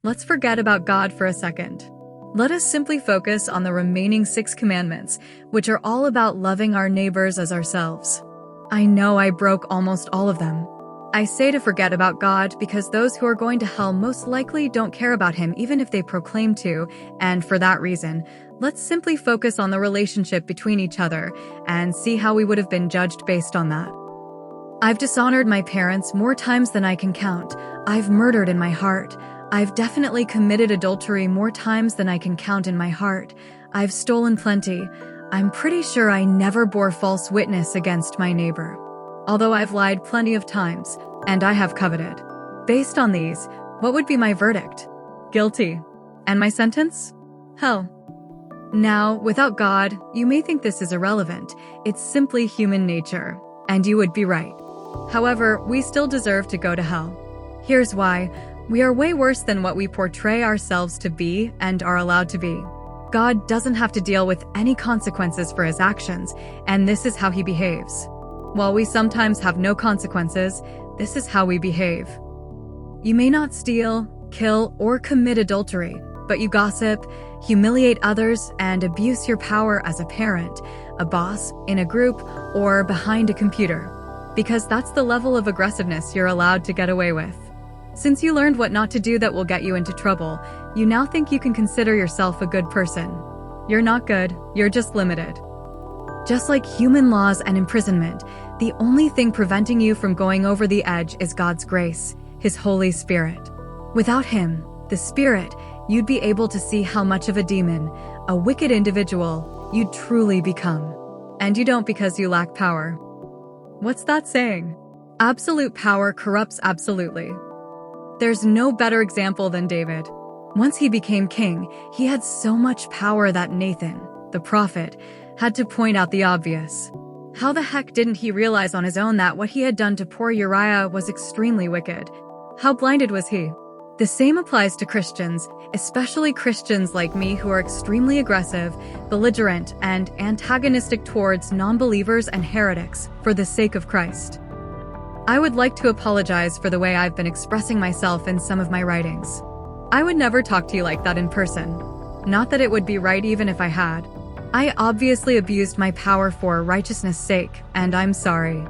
Let's forget about God for a second. Let us simply focus on the remaining 6 commandments, which are all about loving our neighbors as ourselves. I know I broke almost all of them. I say to forget about God because those who are going to hell most likely don't care about Him even if they proclaim to, and for that reason, let's simply focus on the relationship between each other and see how we would have been judged based on that. I've dishonored my parents more times than I can count. I've murdered in my heart. I've definitely committed adultery more times than I can count in my heart. I've stolen plenty. I'm pretty sure I never bore false witness against my neighbor. Although I've lied plenty of times, and I have coveted. Based on these, what would be my verdict? Guilty. And my sentence? Hell. Now, without God, you may think this is irrelevant. It's simply human nature, and you would be right. However, we still deserve to go to hell. Here's why. We are way worse than what we portray ourselves to be and are allowed to be. God doesn't have to deal with any consequences for His actions, and this is how He behaves. While we sometimes have no consequences, this is how we behave. You may not steal, kill, or commit adultery, but you gossip, humiliate others, and abuse your power as a parent, a boss, in a group, or behind a computer. Because that's the level of aggressiveness you're allowed to get away with. Since you learned what not to do that will get you into trouble, you now think you can consider yourself a good person. You're not good, you're just limited. Just like human laws and imprisonment, the only thing preventing you from going over the edge is God's grace, His Holy Spirit. Without Him, the Spirit, you'd be able to see how much of a demon, a wicked individual, you'd truly become. And you don't because you lack power. What's that saying? Absolute power corrupts absolutely. There's no better example than David. Once he became king, he had so much power that Nathan, the prophet, had to point out the obvious. How the heck didn't he realize on his own that what he had done to poor Uriah was extremely wicked? How blinded was he? The same applies to Christians, especially Christians like me who are extremely aggressive, belligerent, and antagonistic towards non-believers and heretics for the sake of Christ. I would like to apologize for the way I've been expressing myself in some of my writings. I would never talk to you like that in person. Not that it would be right even if I had. I obviously abused my power for righteousness' sake, and I'm sorry.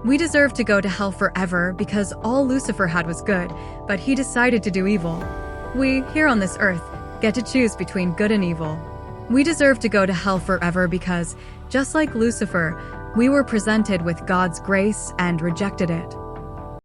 We deserve to go to hell forever because all Lucifer had was good, but he decided to do evil. We, here on this earth, get to choose between good and evil. We deserve to go to hell forever because, just like Lucifer, we were presented with God's grace and rejected it.